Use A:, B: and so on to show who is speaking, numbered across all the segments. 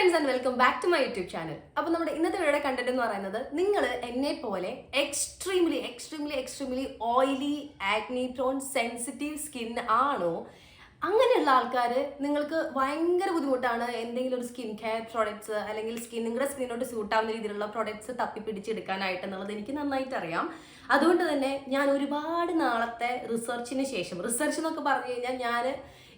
A: Friends and welcome back to my YouTube channel. അപ്പോൾ നമ്മുടെ ഇന്നത്തെ വീഡിയോയുടെ കണ്ടന്റ് എന്ന് പറയുന്നത്, നിങ്ങൾ എന്നെ പോലെ extremely oily, acne prawn, sensitive skin ആണോ? അങ്ങനെയുള്ള ആൾക്കാർ, നിങ്ങൾക്ക് ഭയങ്കര ബുദ്ധിമുട്ടാണ് എന്തെങ്കിലും ഒരു സ്കിൻ കെയർ പ്രോഡക്ട്സ് അല്ലെങ്കിൽ നിങ്ങളുടെ സ്കിന്നോട്ട് സൂട്ട് ആവുന്ന രീതിയിലുള്ള പ്രോഡക്ട്സ് തപ്പിപ്പിടിച്ചെടുക്കാനായിട്ട് എന്നുള്ളത് എനിക്ക് നന്നായിട്ട് അറിയാം. അതുകൊണ്ട് തന്നെ ഞാൻ ഒരുപാട് നാളത്തെ റിസർച്ച് എന്നൊക്കെ പറഞ്ഞു കഴിഞ്ഞാൽ ഞാൻ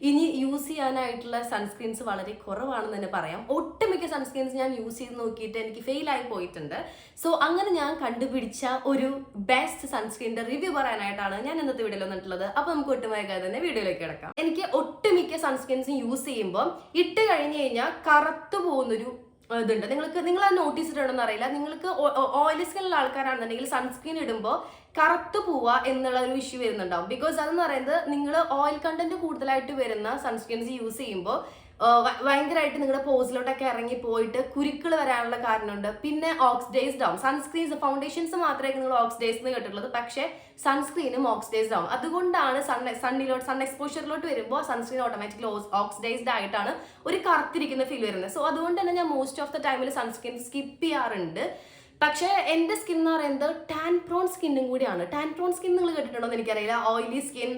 A: ഇനി യൂസ് ചെയ്യാനായിട്ടുള്ള സൺസ്ക്രീൻസ് വളരെ കുറവാണെന്ന് തന്നെ പറയാം. ഒട്ടുമിക്ക സൺസ്ക്രീൻസ് ഞാൻ യൂസ് ചെയ്ത് നോക്കിയിട്ട് എനിക്ക് ഫെയിലായി പോയിട്ടുണ്ട്. സോ അങ്ങനെ ഞാൻ കണ്ടുപിടിച്ച ഒരു ബെസ്റ്റ് സൺസ്ക്രീനിന്റെ റിവ്യൂ പറയാനായിട്ടാണ് ഞാൻ ഇന്നത്തെ വീഡിയോയിൽ വന്നിട്ടുള്ളത്. അപ്പൊ നമുക്ക് ഒട്ടും വൈകാതെ തന്നെ വീഡിയോയിലേക്ക് കിടക്കാം. എനിക്ക് ഒട്ടുമിക്ക സൺസ്ക്രീൻസും യൂസ് ചെയ്യുമ്പോൾ ഇട്ട് കഴിഞ്ഞ് കഴിഞ്ഞാൽ കറുത്തു പോകുന്നൊരു ഇതുണ്ട്. നിങ്ങൾ അത് നോട്ടീസ് ചെയ്തിട്ടുണ്ടെന്ന് അറിയില്ല. നിങ്ങൾക്ക് ഓയിലി സ്കിന്നുള്ള ആൾക്കാരാണെന്നുണ്ടെങ്കിൽ സൺസ്ക്രീൻ ഇടുമ്പോൾ കറുത്തു പോവുക എന്നുള്ള ഒരു ഇഷ്യൂ വരുന്നുണ്ടാവും. ബിക്കോസ് അതെന്ന് പറയുന്നത്, നിങ്ങൾ ഓയിൽ കണ്ടന്റ് കൂടുതലായിട്ട് വരുന്ന സൺസ്ക്രീൻസ് യൂസ് ചെയ്യുമ്പോൾ ഭയങ്കരമായിട്ട് നിങ്ങളുടെ പോസിലോട്ടൊക്കെ ഇറങ്ങി പോയിട്ട് കുരുക്കൾ വരാനുള്ള കാരണമുണ്ട്. പിന്നെ ഓക്സിഡൈസ്ഡ് ആവും സൺസ്ക്രീൻസ്. ഫൗണ്ടേഷൻസ് മാത്രമേ നിങ്ങൾ ഓക്സിഡൈസ് എന്ന് കേട്ടിട്ടുള്ളത്, പക്ഷേ സൺസ്ക്രീനും ഓക്സിഡൈസ്ഡ് ആവും. അതുകൊണ്ടാണ് സൺ എക്സ്പോഷറിലോട്ട് വരുമ്പോൾ സൺസ്ക്രീൻ ഓട്ടോമാറ്റിക്കലി ഓക്സിഡൈസ്ഡ് ആയിട്ടാണ് ഒരു കറുത്തിരിക്കുന്ന ഫീൽ വരുന്നത്. സോ അതുകൊണ്ട് തന്നെ ഞാൻ മോസ്റ്റ് ഓഫ് ദ ടൈമിൽ സൺസ്ക്രീൻ സ്കിപ്പ് ചെയ്യാറുണ്ട്. പക്ഷേ എൻ്റെ സ്കിൻ എന്ന് പറയുന്നത് ടാൻ പ്രോൺ സ്കിന്നും കൂടിയാണ്. ടാൻ പ്രോൺ സ്കിൻ നിങ്ങൾ കേട്ടിട്ടുണ്ടോ എന്ന് എനിക്കറിയില്ല. Oily skin,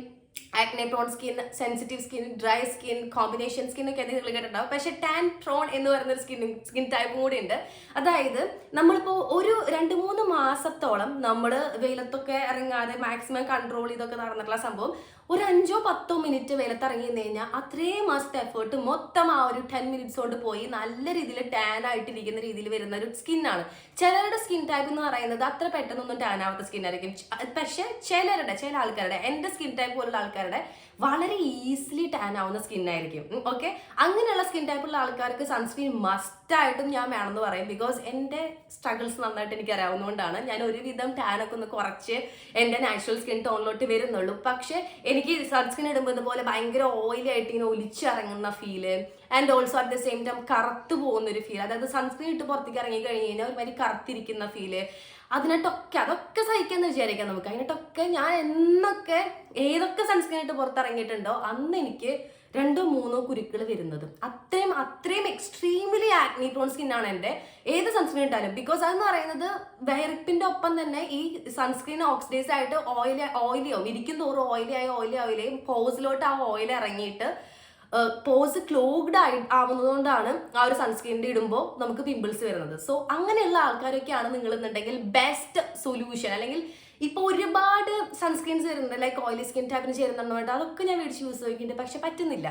A: acne prone skin, sensitive skin, dry skin, combination skin ഒക്കെ നിങ്ങൾ കേട്ടിട്ടുണ്ടാവും. പക്ഷെ ടാൻ പ്രോൺ എന്ന് പറയുന്ന ഒരു സ്കിൻ ടൈപ്പും കൂടി ഉണ്ട്. അതായത് നമ്മളിപ്പോൾ ഒരു 2-3 മാസത്തോളം നമ്മൾ വെയിലത്തൊക്കെ ഇറങ്ങാതെ മാക്സിമം കൺട്രോൾ ചെയ്തൊക്കെ നടന്നിട്ടുള്ള സംഭവം ഒരു 5-10 മിനിറ്റ് വെയിലത്തിറങ്ങി കഴിഞ്ഞാൽ അത്രയും മാസത്തെ എഫേർട്ട് മൊത്തം ആ ഒരു 10 മിനിറ്റ്സ് കൊണ്ട് പോയി നല്ല രീതിയിൽ ടാൻ ആയിട്ടിരിക്കുന്ന രീതിയിൽ വരുന്ന ഒരു സ്കിന്നാണ്. ചിലരുടെ സ്കിൻ ടൈപ്പ് എന്ന് പറയുന്നത് അത്ര പെട്ടെന്നൊന്നും ടാൻ ആവാത്ത സ്കിൻ ആയിരിക്കും. പക്ഷെ ചില ആൾക്കാരുടെ, എൻ്റെ സ്കിൻ ടൈപ്പ് പോലുള്ള ആൾക്കാരുടെ വളരെ ഈസിലി ടാൻ ആവുന്ന സ്കിൻ ആയിരിക്കും. ഓക്കെ, അങ്ങനെയുള്ള സ്കിൻ ടൈപ്പുള്ള ആൾക്കാർക്ക് സൺസ്ക്രീൻ മസ്റ്റായിട്ടും ഞാൻ വേണമെന്ന് പറയും. ബിക്കോസ് എൻ്റെ സ്ട്രഗിൾസ് നന്നായിട്ട് എനിക്ക് അറിയാവുന്നതുകൊണ്ടാണ് ഞാൻ ഒരുവിധം ടാനൊക്കെ ഒന്ന് കുറച്ച് എൻ്റെ നാച്ചുറൽ സ്കിൻ ടോണിലോട്ട് വരുന്നുള്ളൂ. പക്ഷെ എനിക്ക് സൺസ്ക്രീൻ ഇടുമ്പോൾ ഇതുപോലെ ഭയങ്കര ഓയിലി ആയിട്ട് ഇങ്ങനെ ഒലിച്ചിറങ്ങുന്ന feel, and also at the same time കറുത്തു പോകുന്ന ഒരു ഫീൽ. അതായത് സൺസ്ക്രീൻ ഇട്ട് പുറത്തേക്ക് ഇറങ്ങി കഴിഞ്ഞ് കഴിഞ്ഞാൽ ഒരുമാതിരി കറുത്തിരിക്കുന്ന ഫീല്, അതൊക്കെ സഹിക്കാന്ന് വിചാരിക്കാം നമുക്ക്. അതിനൊക്കെ ഞാൻ ഏതൊക്കെ സൺസ്ക്രീൻ ഇട്ട് പുറത്തിറങ്ങിയിട്ടുണ്ടോ അന്ന് എനിക്ക് 2-3 കുരുക്കൾ വരുന്നത്. അത്രയും എക്സ്ട്രീംലി ആക്നി പ്രോൺ സ്കിന്നാണ് എൻ്റെ ഏത് സൺസ്ക്രീൻ ഇട്ടാലും. ബിക്കോസ് അതെന്ന് പറയുന്നത് വെയർപ്പിന്റെ ഒപ്പം തന്നെ ഈ സൺസ്ക്രീൻ ഓക്സിഡൈസ് ആയിട്ട് ഓയിലിയാവും. ഇരിക്കും തോറും ഓയിലി പോസിലോട്ട് ആ ഓയിൽ ഇറങ്ങിയിട്ട് പോസ് ക്ലോഗ്ഡ് ആവുന്നതുകൊണ്ടാണ് ആ ഒരു സൺസ്ക്രീനിൽ ഇടുമ്പോൾ നമുക്ക് പിമ്പിൾസ് വരുന്നത്. സോ അങ്ങനെയുള്ള ആൾക്കാരൊക്കെയാണ് നിങ്ങൾ എന്നുണ്ടെങ്കിൽ ബെസ്റ്റ് സൊല്യൂഷൻ. അല്ലെങ്കിൽ ഇപ്പോൾ ഒരുപാട് സൺസ്ക്രീൻസ് വരുന്നുണ്ട്, ലൈക്ക് ഓയിലി സ്കിൻ ടൈപ്പിന് ചേരുന്നുണ്ടോ, അതൊക്കെ ഞാൻ മേടിച്ച് യൂസ് ചെയ്തിട്ടുണ്ട്, പക്ഷെ പറ്റുന്നില്ല.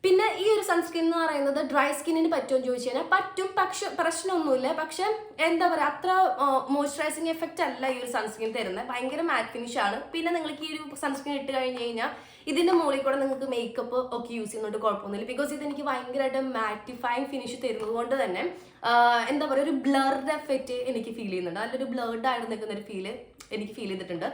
A: പിന്നെ ഈ ഒരു സൺസ്ക്രീൻ എന്ന് പറയുന്നത് ഡ്രൈ സ്കിന്നിന് പറ്റുമെന്ന് ചോദിച്ചു കഴിഞ്ഞാൽ പറ്റും, പക്ഷെ പ്രശ്നമൊന്നുമില്ല. പക്ഷെ എന്താ പറയുക, അത്ര മോയ്സ്ചറൈസിങ് എഫക്റ്റ് അല്ല ഈ ഒരു സൺസ്ക്രീൻ തരുന്നത്. ഭയങ്കര മാറ്റ് ഫിനിഷ് ആണ്. പിന്നെ നിങ്ങൾക്ക് ഈ ഒരു സൺസ്ക്രീൻ ഇട്ട് കഴിഞ്ഞ് കഴിഞ്ഞാൽ ഇതിന്റെ മുകളിൽ കൂടെ നിങ്ങൾക്ക് മേക്കപ്പ് ഒക്കെ യൂസ് ചെയ്യുന്നതുകൊണ്ട് കുഴപ്പമൊന്നുമില്ല. ബിക്കോസ് ഇതെനിക്ക് ഭയങ്കരമായിട്ട് മാറ്റിഫൈങ് ഫിനിഷ് തരുന്നത് കൊണ്ട് തന്നെ എന്താ പറയുക, ഒരു ബ്ലർഡ് എഫക്റ്റ് എനിക്ക് ഫീൽ ചെയ്യുന്നുണ്ട്. നല്ലൊരു ബ്ലർഡ് ആയിട്ട് നിൽക്കുന്ന ഒരു ഫീല് എനിക്ക് ഫീൽ ചെയ്തിട്ടുണ്ട്.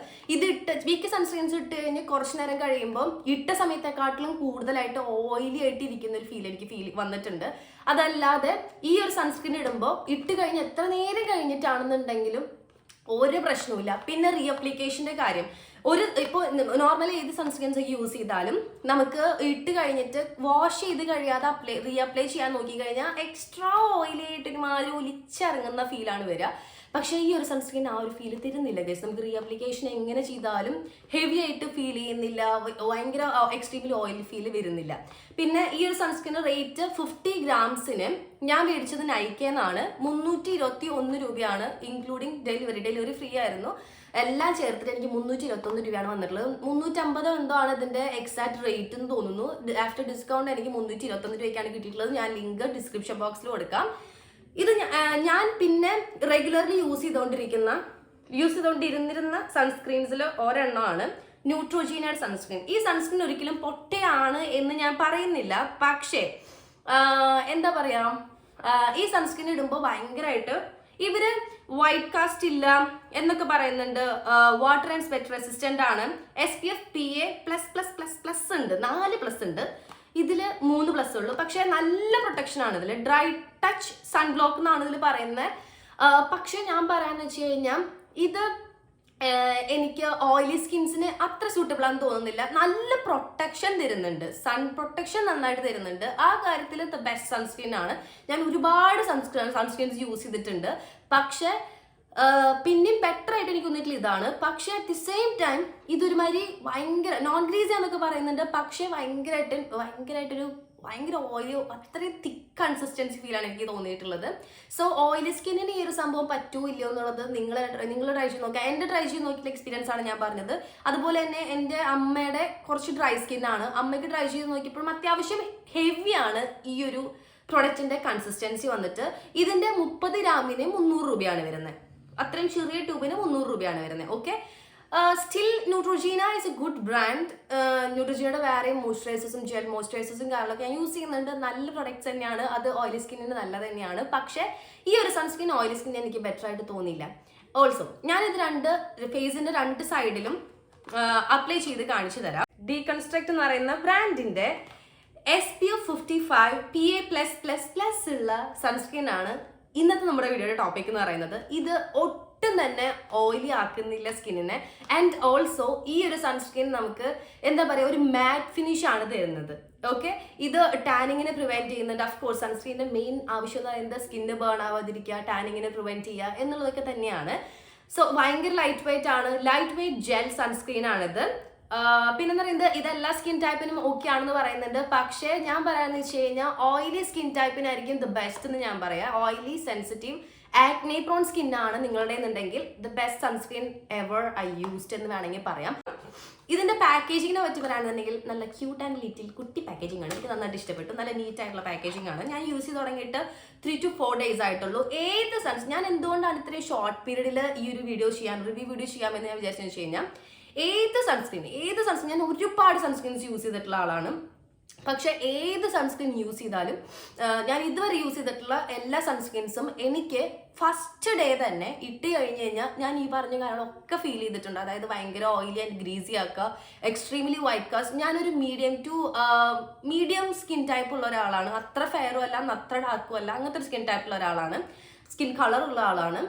A: മിക്ക സൺസ്ക്രീൻസ് ഇട്ട് കഴിഞ്ഞ് കുറച്ച് നേരം കഴിയുമ്പോൾ ഇട്ട സമയത്തെക്കാട്ടിലും കൂടുതലായിട്ട് ഓയിലി ആയിട്ട് ഇരിക്കുന്ന ഒരു എനിക്ക് വന്നിട്ടുണ്ട്. അതല്ലാതെ ഈ ഒരു സൺസ്ക്രീൻ ഇടുമ്പോൾ ഇട്ട് കഴിഞ്ഞ് എത്ര നേരം കഴിഞ്ഞിട്ടാണെന്നുണ്ടെങ്കിലും ഒരു പ്രശ്നവുമില്ല. പിന്നെ റീഅപ്ലിക്കേഷന്റെ കാര്യം, ഇപ്പോൾ നോർമലി ഏത് സൺസ്ക്രീൻസ് ഒക്കെ യൂസ് ചെയ്താലും നമുക്ക് ഇട്ട് കഴിഞ്ഞിട്ട് വാഷ് ചെയ്ത് കഴിയാതെ റീഅപ്ലൈ ചെയ്യാൻ നോക്കി കഴിഞ്ഞാൽ എക്സ്ട്രാ ഓയിലി ആയിട്ട് ഒരുമാതിരി ഒലിച്ചിറങ്ങുന്ന ഫീലാണ് വരിക. പക്ഷേ ഈ ഒരു സൺസ്ക്രീൻ ആ ഒരു ഫീൽ തരുന്നില്ല ഗൈസ്. നമുക്ക് റീഅപ്ലിക്കേഷൻ എങ്ങനെ ചെയ്താലും ഹെവി ആയിട്ട് ഫീൽ ചെയ്യുന്നില്ല, ഭയങ്കര എക്സ്ട്രീംലി ഓയിൽ ഫീൽ വരുന്നില്ല. പിന്നെ ഈ ഒരു സൺസ്ക്രീൻ റേറ്റ് 50 ഗ്രാംസിന് ഞാൻ മേടിച്ചത് നൈക്കെന്നാണ്. 321 രൂപയാണ്, ഇൻക്ലൂഡിങ് ഡെലിവറി ഫ്രീ ആയിരുന്നു. എല്ലാം ചേർത്തിട്ട് എനിക്ക് 321 രൂപയാണ് വന്നിട്ടുള്ളത്. 350 എന്തോ ആണ് ഇതിന്റെ എക്സാക്ട് റേറ്റ് എന്ന് തോന്നുന്നു. ആഫ്റ്റർ ഡിസ്കൗണ്ട് എനിക്ക് 321 രൂപയ്ക്കാണ് കിട്ടിയിട്ടുള്ളത്. ഞാൻ ലിങ്ക് ഡിസ്ക്രിപ്ഷൻ ബോക്സിൽ കൊടുക്കാം. ഇത് ഞാൻ പിന്നെ റെഗുലർലി യൂസ് ചെയ്തുകൊണ്ടിരുന്ന സൺസ്ക്രീൻസിൽ ഒരെണ്ണമാണ് ന്യൂട്രോജീനയുടെ സൺസ്ക്രീൻ. ഈ സൺസ്ക്രീൻ ഒരിക്കലും പൊട്ടയാണ് എന്ന് ഞാൻ പറയുന്നില്ല, പക്ഷേ എന്താ പറയാ, ഈ സൺസ്ക്രീൻ ഇടുമ്പോൾ ഭയങ്കരമായിട്ട് ഇവര് വൈറ്റ് കാസ്റ്റ് ഇല്ല എന്നൊക്കെ പറയുന്നുണ്ട്. വാട്ടർ ആൻഡ് സ്വെറ്റ് റെസിസ്റ്റന്റ് ആണ്. SPF PA++++ ഉണ്ട്, 4+ ഉണ്ട്. ഇതിൽ 3+ ഉള്ളൂ. പക്ഷെ നല്ല പ്രൊട്ടക്ഷൻ ആണ് ഇതിൽ. ഡ്രൈ ടച്ച് സൺബ്ലോക്ക് എന്നാണ് ഇതിൽ പറയുന്നത്. പക്ഷെ ഞാൻ പറയാന്ന് വെച്ച് കഴിഞ്ഞാൽ ഇത് എനിക്ക് ഓയിലി സ്കിൻസിന് അത്ര സ്യൂട്ടബിൾ ആണെന്ന് തോന്നുന്നില്ല. നല്ല പ്രൊട്ടക്ഷൻ തരുന്നുണ്ട്, സൺ പ്രൊട്ടക്ഷൻ നന്നായിട്ട് തരുന്നുണ്ട്. ആ കാര്യത്തിൽ ദ ബെസ്റ്റ് സൺസ്ക്രീൻ ആണ്. ഞാൻ ഒരുപാട് സൺസ്ക്രീൻസ് യൂസ് ചെയ്തിട്ടുണ്ട്. പക്ഷെ പിന്നെയും ബെറ്റർ ആയിട്ട് എനിക്ക് തോന്നിയിട്ടില്ല ഇതാണ്. പക്ഷെ അറ്റ് ദി സെയിം ടൈം ഇതൊരുമാതിരി ഭയങ്കര നോൺ ഗ്രീസി എന്നൊക്കെ പറയുന്നുണ്ട്. പക്ഷെ ഭയങ്കര ഓയിലി, അത്രയും തിക്ക് കൺസിസ്റ്റൻസി ഫീലാണ് എനിക്ക് തോന്നിയിട്ടുള്ളത്. സോ ഓയിലി സ്കിന്നിന് ഈ ഒരു സംഭവം പറ്റൂ ഇല്ലയോ എന്നുള്ളത് നിങ്ങൾ ട്രൈ ചെയ്ത് നോക്കുക. എൻ്റെ ട്രൈ ചെയ്ത് നോക്കിയിട്ടുള്ള എക്സ്പീരിയൻസ് ആണ് ഞാൻ പറഞ്ഞത്. അതുപോലെ തന്നെ എൻ്റെ അമ്മയുടെ കുറച്ച് ഡ്രൈ സ്കിന്നാണ്. അമ്മയ്ക്ക് ട്രൈ ചെയ്ത് നോക്കിയപ്പോഴും അത്യാവശ്യം ഹെവിയാണ് ഈ ഒരു പ്രൊഡക്റ്റിന്റെ കൺസിസ്റ്റൻസി വന്നിട്ട്. ഇതിന്റെ 30 ഗ്രാമിന് 300 രൂപയാണ് വരുന്നത്. അത്രയും ചെറിയ ട്യൂബിന് 300 രൂപയാണ് വരുന്നത്. Okay, still Neutrogena is a good brand. ന്യൂട്രോജീനയുടെ വേറെ മോയ്സ്ചറൈസേഴ്സും ജെൽ മോയ്സ്ചറൈസേഴ്സും കാര്യങ്ങളൊക്കെ ഞാൻ യൂസ് ചെയ്യുന്നുണ്ട്. നല്ല പ്രൊഡക്ട്സ് തന്നെയാണ്, അത് ഓയിലി സ്കിന്നിന് നല്ലത് തന്നെയാണ്. പക്ഷേ ഈ ഒരു സൺസ്ക്രീൻ ഓയിലി സ്കിന്നിന് എനിക്ക് ബെറ്റർ ആയിട്ട് തോന്നിയില്ല. ഓൾസോ ഞാനിത് ഫേസിന്റെ രണ്ട് സൈഡിലും അപ്ലൈ ചെയ്ത് കാണിച്ചു തരാം. ഡീകൺസ്ട്രക്ട് എന്ന് പറയുന്ന ബ്രാൻഡിന്റെ SPF 55 PA+++ ഉള്ള സൺസ്ക്രീൻ ആണ് ഇന്നത്തെ നമ്മുടെ വീഡിയോയുടെ ടോപ്പിക് എന്ന് പറയുന്നത്. ഇത് ഒട്ടും തന്നെ ഓയിലി ആക്കുന്നില്ല സ്കിന്നിനെ. ആൻഡ് ഓൾസോ ഈ ഒരു സൺസ്ക്രീൻ നമുക്ക് എന്താ പറയുക, ഒരു മാറ്റ് ഫിനിഷ് ആണ് തരുന്നത്. ഓക്കെ, ഇത് ടാനിങ്ങിനെ പ്രിവെന്റ് ചെയ്യുന്നുണ്ട്. അഫ്കോഴ്സ് സൺസ്ക്രീനിന്റെ മെയിൻ ആവശ്യം എന്ന് പറയുന്നത് സ്കിന്ന് ബേൺ ആവാതിരിക്കുക, ടാനിങ്ങിനെ പ്രിവെന്റ് ചെയ്യുക എന്നുള്ളതൊക്കെ തന്നെയാണ്. സോ ഭയങ്കര ലൈറ്റ് വെയിറ്റ് ആണ്, ലൈറ്റ് വെയിറ്റ് ജെൽ സൺസ്ക്രീൻ ആണിത്. പിന്നെന്ന് പറയുന്നത് ഇതെല്ലാ സ്കിൻ ടൈപ്പിനും ഓക്കെ ആണെന്ന് പറയുന്നുണ്ട്. പക്ഷേ ഞാൻ പറയാന്ന് വെച്ച് കഴിഞ്ഞാൽ ഓയിലി സ്കിൻ ടൈപ്പിനായിരിക്കും ദ ബെസ്റ്റ് എന്ന് ഞാൻ പറയാം. Oily, sensitive, acne prone skin ആണ് നിങ്ങളുടെ എന്നുണ്ടെങ്കിൽ the best sunscreen ever I used എന്ന് വേണമെങ്കിൽ പറയാം. ഇതിന്റെ പാക്കേജിങ്ങിനെ പറ്റി പറയുകയാണെന്നുണ്ടെങ്കിൽ നല്ല ക്യൂട്ട് ആൻഡ് ലിറ്റിൽ കുട്ടി പാക്കേജിംഗ് ആണ്. എനിക്ക് നന്നായിട്ട് ഇഷ്ടപ്പെട്ടു. നല്ല നീറ്റ് ആയിട്ടുള്ള പാക്കേജിംഗ് ആണ്. ഞാൻ യൂസ് ചെയ്ത് തുടങ്ങിയിട്ട് 3 to 4 days ആയിട്ടുള്ളൂ. ഞാൻ എന്തുകൊണ്ടാണ് ഇത്രയും ഷോർട്ട് പീരീഡിൽ ഈ ഒരു റിവ്യൂ വീഡിയോ ചെയ്യാമെന്ന് ഞാൻ വിചാരിച്ചെന്ന് വെച്ച് കഴിഞ്ഞാൽ ഏത് സൺസ്ക്രീൻ ഞാൻ ഒരുപാട് സൺസ്ക്രീൻസ് യൂസ് ചെയ്തിട്ടുള്ള ആളാണ്. പക്ഷെ ഏത് സൺസ്ക്രീൻ യൂസ് ചെയ്താലും ഞാൻ ഇതുവരെ യൂസ് ചെയ്തിട്ടുള്ള എല്ലാ സൺസ്ക്രീൻസും എനിക്ക് ഫസ്റ്റ് ഡേ തന്നെ ഇട്ട് കഴിഞ്ഞ് കഴിഞ്ഞാൽ ഞാൻ ഈ പറഞ്ഞ കാര്യങ്ങളൊക്കെ ഫീൽ ചെയ്തിട്ടുണ്ട്. അതായത് ഭയങ്കര ഓയിലി ആൻഡ് ഗ്രീസി ആക്കുക, എക്സ്ട്രീംലി വൈറ്റ് കാസ്റ്റ്. ഞാനൊരു മീഡിയം സ്കിൻ ടൈപ്പ് ഉള്ള ഒരാളാണ്. അത്ര ഫെയറും അല്ല, അത്ര ഡാർക്കും അല്ല, അങ്ങനത്തെ ഒരു സ്കിൻ ടൈപ്പുള്ള ഒരാളാണ്, സ്കിൻ കളർ ഉള്ള ആളാണ്.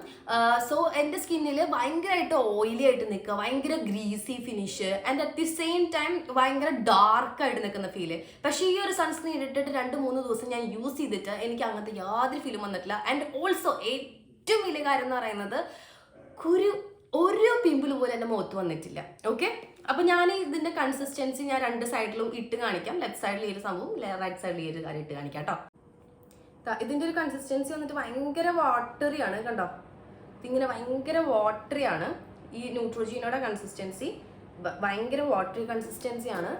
A: സോ എൻ്റെ സ്കിന്നിൽ ഭയങ്കരമായിട്ട് ഓയിലി ആയിട്ട് നിൽക്കുക, ഭയങ്കര greasy finish, and at the same time ഭയങ്കര ഡാർക്കായിട്ട് നിൽക്കുന്ന ഫീല്. പക്ഷേ ഈ ഒരു സൺസ്ക്രീൻ ഇട്ടിട്ട് 2-3 ദിവസം ഞാൻ യൂസ് ചെയ്തിട്ട് എനിക്ക് അങ്ങനത്തെ യാതൊരു ഫീലും വന്നിട്ടില്ല. ആൻഡ് ഓൾസോ ഏറ്റവും വലിയ കാര്യം എന്ന് പറയുന്നത് ഒരു പിമ്പിൾ പോലും എൻ്റെ മുഖത്ത് വന്നിട്ടില്ല. ഓക്കെ, അപ്പോൾ ഞാൻ ഇതിൻ്റെ കൺസിസ്റ്റൻസി ഞാൻ 2 സൈഡിലും ഇട്ട് കാണിക്കാം. ലെഫ്റ്റ് സൈഡിൽ ഈ ഒരു സംഭവം, റൈറ്റ് സൈഡിൽ ഈ ഒരു കാര്യം ഇട്ട് കാണിക്കാം കേട്ടോ. ഇതിന്റെ ഒരു കൺസിസ്റ്റൻസി വന്നിട്ട് ഭയങ്കര വാട്ടറി ആണ്. കണ്ടോ, ഇതിങ്ങനെ ഭയങ്കര വാട്ടറി ആണ്. ഈ ന്യൂട്രോജീനയുടെ കൺസിസ്റ്റൻസി ഭയങ്കര വാട്ടറി കൺസിസ്റ്റൻസി ആണ്.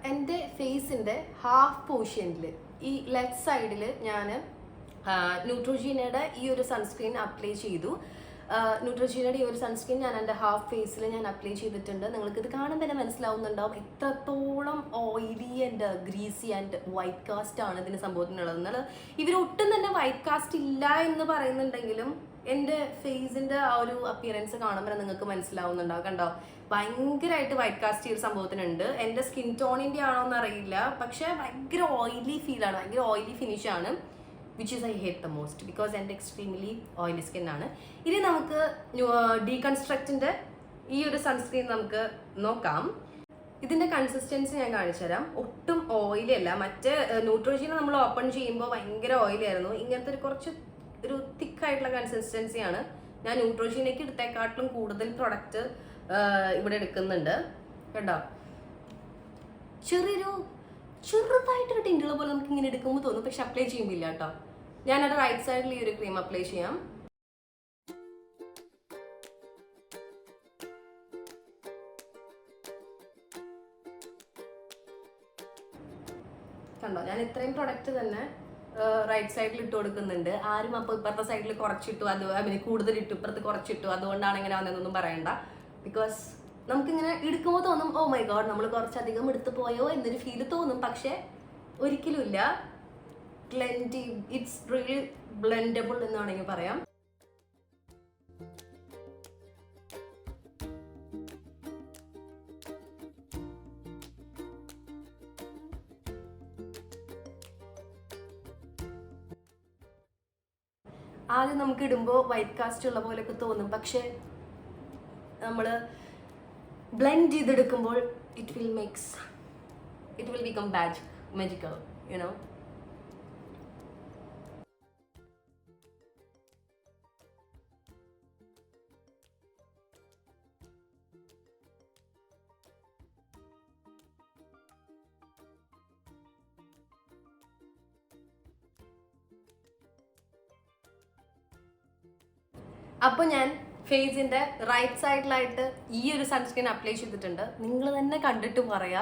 A: എൻ്റെ ഫേസിൻ്റെ ഹാഫ് പോർഷനിൽ ഈ ലെഫ്റ്റ് സൈഡിൽ ഞാൻ ന്യൂട്രോജീനയുടെ ഈ ഒരു സൺസ്ക്രീൻ അപ്ലൈ ചെയ്തു. ന്യൂട്രോജീനയുടെ ഈ ഒരു സൺസ്ക്രീൻ ഞാൻ എൻ്റെ ഹാഫ് ഫേസിൽ ഞാൻ അപ്ലൈ ചെയ്തിട്ടുണ്ട്. നിങ്ങൾക്കിത് കാണാൻ തന്നെ മനസ്സിലാവുന്നുണ്ടാവും എത്രത്തോളം oily and greasy and white cast ആണ് ഇതിന് സംഭവത്തിനുള്ളത്. എന്നാൽ ഇവരൊട്ടും തന്നെ വൈറ്റ് കാസ്റ്റ് ഇല്ല എന്ന് പറയുന്നുണ്ടെങ്കിലും എൻ്റെ ഫേസിൻ്റെ ആ ഒരു അപ്പിയറൻസ് കാണുമ്പോൾ നിങ്ങൾക്ക് മനസ്സിലാവുന്നുണ്ടാവും. കണ്ടോ, ഭയങ്കരമായിട്ട് വൈറ്റ് കാസ്റ്റ് ഈ ഒരു സംഭവത്തിനുണ്ട്. എൻ്റെ സ്കിൻ ടോണിൻ്റെ ആണോ എന്ന് അറിയില്ല, പക്ഷേ ഭയങ്കര ഓയിലി ഫീലാണ്, ഭയങ്കര ഓയിലി ഫിനിഷാണ്, which is I hate the most because എൻ്റെ എക്സ്ട്രീംലി ഓയിലി സ്കിന്നാണ്. ഇനി നമുക്ക് ഡീകൺസ്ട്രക്റ്റിൻ്റെ ഈ ഒരു സൺസ്ക്രീൻ നമുക്ക് നോക്കാം. ഇതിൻ്റെ കൺസിസ്റ്റൻസി ഞാൻ കാണിച്ചു തരാം. ഒട്ടും ഓയിലി അല്ല. മറ്റേ ന്യൂട്രോജീന നമ്മൾ ഓപ്പൺ ചെയ്യുമ്പോൾ ഭയങ്കര ഓയിലി ആയിരുന്നു. ഇങ്ങനത്തെ ഒരു തിക്കായിട്ടുള്ള കൺസിസ്റ്റൻസിയാണ്. ഞാൻ ന്യൂട്രോജീനയ്ക്ക് എടുത്തേക്കാട്ടിലും കൂടുതൽ പ്രൊഡക്റ്റ് ഇവിടെ എടുക്കുന്നുണ്ട്. കേട്ടോ, ചെറുതായിട്ടൊരു ടിൻറ്റുള്ള പോലെ നമുക്ക് ഇങ്ങനെ എടുക്കുമ്പോൾ തോന്നും, പക്ഷെ അപ്ലൈ ചെയ്യുമ്പില്ല കേട്ടോ. ഞാനത് റൈറ്റ് സൈഡിൽ ഈ ഒരു ക്രീം അപ്ലൈ ചെയ്യാം. കണ്ടോ, ഞാൻ ഇത്രയും പ്രൊഡക്റ്റ് തന്നെ റൈറ്റ് സൈഡിൽ ഇട്ട് കൊടുക്കുന്നുണ്ട്. ആരും അപ്പോൾ ഇപ്പുറത്തെ സൈഡിൽ കുറച്ചിട്ടു, അത് കൂടുതൽ ഇട്ടു, ഇപ്പുറത്ത് കുറച്ചിട്ടു, അതുകൊണ്ടാണ് ഇങ്ങനെ വന്നതെന്നൊന്നും പറയണ്ട. ബിക്കോസ് നമുക്കിങ്ങനെ എടുക്കുമ്പോൾ തോന്നും ഓ മൈ ഗോഡ് നമ്മൾ കുറച്ചധികം എടുത്തു പോയോ എന്നൊരു ഫീൽ തോന്നും. പക്ഷെ ഒരിക്കലും ഇല്ല. ഇറ്റ്സ് റിയലി ബ്ലെൻഡബിൾ എന്ന് വേണമെങ്കിൽ പറയാം. ആദ്യം നമുക്ക് ഇടുമ്പോൾ വൈറ്റ് കാസ്റ്റ് ഉള്ള പോലെയൊക്കെ തോന്നും. പക്ഷെ നമ്മൾ ബ്ലെൻഡ് ചെയ്തെടുക്കുമ്പോൾ it will become magical, you know. അപ്പോൾ ഞാൻ ഫേസിൻ്റെ റൈറ്റ് സൈഡിലായിട്ട് ഈ ഒരു സൺസ്ക്രീൻ അപ്ലൈ ചെയ്തിട്ടുണ്ട്. നിങ്ങൾ തന്നെ കണ്ടിട്ട് പറയാ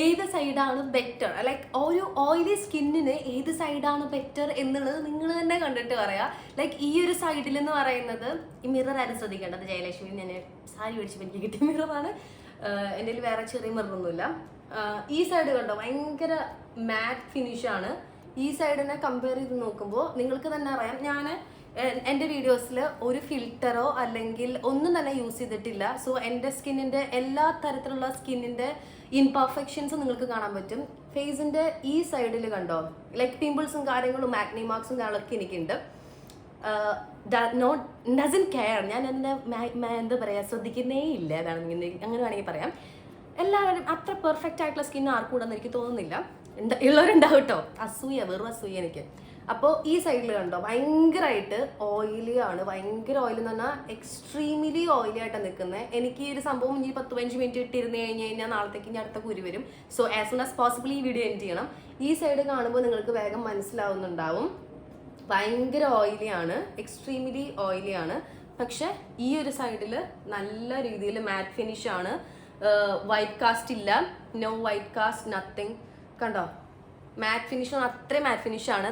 A: ഏത് സൈഡാണ് ബെറ്റർ, ലൈക്ക് ഒരു ഓയിലി സ്കിന്നിന് ഏത് സൈഡാണ് ബെറ്റർ എന്നുള്ളത് നിങ്ങൾ തന്നെ കണ്ടിട്ട് പറയാ. ലൈക്ക് ഈ ഒരു സൈഡിൽ എന്ന് പറയുന്നത് ഈ മിറർ ആരും ശ്രദ്ധിക്കേണ്ടത്, ജയലക്ഷ്മി ഞാൻ സാരി മേടിച്ചപ്പോൾ എനിക്ക് കിട്ടിയ മിററാണ്. എൻ്റെ കയ്യിൽ വേറെ ചെറിയ മിററൊന്നുമില്ല. ഈ സൈഡ് കണ്ടോ ഭയങ്കര മാറ്റ് ഫിനിഷാണ്. ഈ സൈഡിനെ കമ്പയർ ചെയ്ത് നോക്കുമ്പോൾ നിങ്ങൾക്ക് തന്നെ അറിയാം, ഞാൻ എൻ്റെ വീഡിയോസിൽ ഒരു ഫിൽറ്ററോ അല്ലെങ്കിൽ ഒന്നും തന്നെ യൂസ് ചെയ്തിട്ടില്ല. സോ എൻ്റെ സ്കിന്നിൻ്റെ എല്ലാ തരത്തിലുള്ള സ്കിന്നിൻ്റെ ഇൻപെർഫെക്ഷൻസും നിങ്ങൾക്ക് കാണാൻ പറ്റും. ഫേസിൻ്റെ ഈ സൈഡിൽ കണ്ടോ ലൈക്ക് പിമ്പിൾസും കാര്യങ്ങളും ആക്നി മാർക്സും കാര്യങ്ങളൊക്കെ എനിക്കുണ്ട്. ഡസൻ കെയർ, ഞാൻ എൻ്റെ എന്താ പറയുക ശ്രദ്ധിക്കുന്നേ ഇല്ല, അതാണ് അങ്ങനെ വേണമെങ്കിൽ പറയാം. എല്ലാവരും അത്ര പെർഫെക്റ്റ് ആയിട്ടുള്ള സ്കിൻ ആർക്കും ഉണ്ടെന്ന് എനിക്ക് തോന്നുന്നില്ല. ഉള്ളവരുണ്ടാവും കേട്ടോ, അസൂയ, വെറും അസൂയ എനിക്ക്. അപ്പോൾ ഈ സൈഡിൽ കണ്ടോ ഭയങ്കരമായിട്ട് ഓയിലി ആണ്. ഭയങ്കര ഓയിൽ എന്ന് പറഞ്ഞാൽ എക്സ്ട്രീംലി ഓയിലി ആയിട്ടാണ് നിൽക്കുന്നത്. എനിക്ക് ഈ ഒരു സംഭവം ഇനി 10-15 മിനിറ്റ് ഇട്ടിരുന്ന് കഴിഞ്ഞാൽ നാളത്തേക്ക് ഇനി അടുത്ത കുരു വരും. So as soon as possible ഈ വീഡിയോ എൻഡ് ചെയ്യണം. ഈ സൈഡ് കാണുമ്പോൾ നിങ്ങൾക്ക് വേഗം മനസ്സിലാവുന്നുണ്ടാവും ഭയങ്കര ഓയിലി ആണ്, എക്സ്ട്രീംലി ഓയിലി ആണ്. പക്ഷെ ഈ ഒരു സൈഡിൽ നല്ല രീതിയിൽ മാറ്റ് ഫിനിഷ് ആണ്. വൈറ്റ് കാസ്റ്റ് ഇല്ല, നോ വൈറ്റ് കാസ്റ്റ്, നത്തിങ്. കണ്ടോ മാറ്റ് ഫിനിഷ്, അത്രയും മാറ്റ് ഫിനിഷാണ്.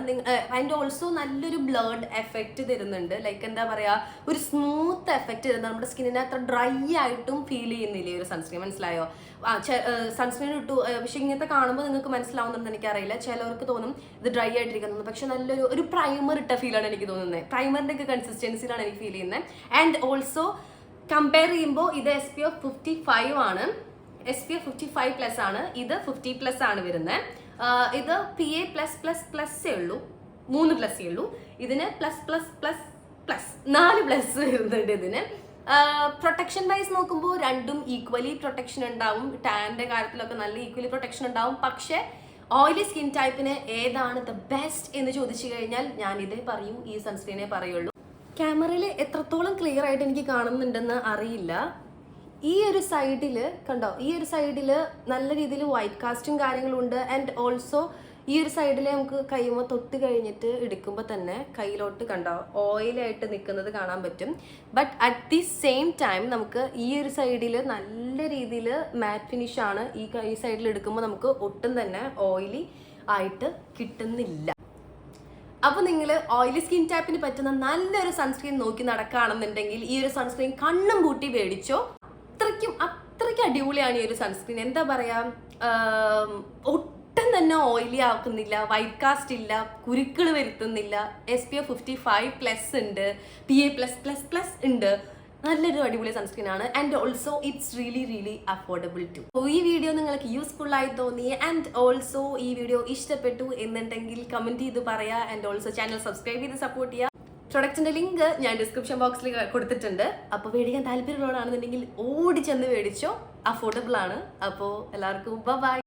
A: അതിൻ്റെ ഓൾസോ നല്ലൊരു ബ്ലേഡ് എഫക്റ്റ് തരുന്നുണ്ട്. ലൈക്ക് എന്താ പറയുക, ഒരു സ്മൂത്ത് എഫക്റ്റ് തരുന്നത്. നമ്മുടെ സ്കിന്നിനെ അത്ര ഡ്രൈ ആയിട്ടും ഫീൽ ചെയ്യുന്നില്ല ഈ ഒരു സൺസ്ക്രീൻ. മനസ്സിലായോ? സൺസ്ക്രീൻ ഇട്ടു, പക്ഷെ ഇങ്ങനത്തെ കാണുമ്പോൾ നിങ്ങൾക്ക് മനസ്സിലാവുന്നുണ്ടെന്ന് എനിക്കറിയില്ല. ചിലവർക്ക് തോന്നും ഇത് ഡ്രൈ ആയിട്ടിരിക്കുന്നത്, പക്ഷെ നല്ലൊരു പ്രൈമർ ഇട്ട ഫീലാണ് എനിക്ക് തോന്നുന്നത്. പ്രൈമറിൻ്റെ ഒക്കെ കൺസിസ്റ്റൻസിയിലാണ് എനിക്ക് ഫീൽ ചെയ്യുന്നത്. ആൻഡ് ഓൾസോ കമ്പയർ ചെയ്യുമ്പോൾ ഇത് SPF 55 ആണ്, SPF 55+ ആണ്. ഇത് 50+ ആണ് വരുന്നത്. ഇത് PA++++ഏ ഉള്ളൂ, 3+ ഉള്ളൂ. ഇതിന് ++++4+ വരുന്നുണ്ട് ഇതിന്. പ്രൊട്ടക്ഷൻ വൈസ് നോക്കുമ്പോൾ രണ്ടും ഈക്വലി പ്രൊട്ടക്ഷൻ ഉണ്ടാവും. ടാൻ്റെ കാര്യത്തിലൊക്കെ നല്ല ഈക്വലി പ്രൊട്ടക്ഷൻ ഉണ്ടാവും. പക്ഷേ ഓയിലി സ്കിൻ ടൈപ്പിന് ഏതാണ് ദ ബെസ്റ്റ് എന്ന് ചോദിച്ചു കഴിഞ്ഞാൽ ഞാൻ ഇതേ പറയൂ, ഈ സൺസ്ക്രീനെ പറയുള്ളൂ. ക്യാമറയിൽ എത്രത്തോളം ക്ലിയർ ആയിട്ട് എനിക്ക് കാണുന്നുണ്ടെന്ന് അറിയില്ല. ഈ ഒരു സൈഡിൽ കണ്ടോ, ഈ ഒരു സൈഡിൽ നല്ല രീതിയിൽ വൈറ്റ് കാസ്റ്റും കാര്യങ്ങളും ഉണ്ട്. ആൻഡ് ഓൾസോ ഈ ഒരു സൈഡിൽ നമുക്ക് കൈമ തൊട്ട് കഴിഞ്ഞിട്ട് എടുക്കുമ്പോൾ തന്നെ കയ്യിലോട്ട് കണ്ടോ ഓയിലായിട്ട് നിൽക്കുന്നത് കാണാൻ പറ്റും. But at the same time നമുക്ക് ഈ ഒരു സൈഡിൽ നല്ല രീതിയിൽ മാറ്റ് ഫിനിഷാണ്. ഈ സൈഡിൽ എടുക്കുമ്പോൾ നമുക്ക് ഒട്ടും തന്നെ ഓയിലി ആയിട്ട് കിട്ടുന്നില്ല. അപ്പോൾ നിങ്ങൾ ഓയിലി സ്കിൻ ടൈപ്പിന് പറ്റുന്ന നല്ലൊരു സൺസ്ക്രീൻ നോക്കി നടക്കുകയാണെന്നുണ്ടെങ്കിൽ ഈ ഒരു സൺസ്ക്രീൻ കണ്ണും പൂട്ടി മേടിച്ചോ. അത്രയ്ക്ക് അടിപൊളിയാണ് ഈ ഒരു സൺസ്ക്രീൻ. എന്താ പറയുക, ഒട്ടും തന്നെ ഓയിലി ആക്കുന്നില്ല, വൈറ്റ് കാസ്റ്റ് ഇല്ല, കുരുക്കൾ വരുത്തുന്നില്ല. SPF 55+ ഉണ്ട്, PA+++ ഉണ്ട്. നല്ലൊരു അടിപൊളി സൺസ്ക്രീൻ ആണ്. And also it's really affordable too. ഈ വീഡിയോ നിങ്ങൾക്ക് യൂസ്ഫുൾ ആയി തോന്നി ആൻഡ് ഓൾസോ ഈ വീഡിയോ ഇഷ്ടപ്പെട്ടു എന്നുണ്ടെങ്കിൽ കമൻറ്റ് ചെയ്ത് പറയാം. ആൻഡ് ഓൾസോ ചാനൽ സബ്സ്ക്രൈബ് ചെയ്ത് സപ്പോർട്ട് ചെയ്യുക. പ്രൊഡക്റ്റിൻ്റെ ലിങ്ക് ഞാൻ ഡിസ്ക്രിപ്ഷൻ ബോക്സിൽ കൊടുത്തിട്ടുണ്ട്. അപ്പോൾ മേടിക്കാൻ താല്പര്യമുള്ളതാണെന്നുണ്ടെങ്കിൽ ഓടി ചെന്ന് മേടിച്ചോ, അഫോർഡബിൾ ആണ്. അപ്പോൾ എല്ലാവർക്കും ബൈ.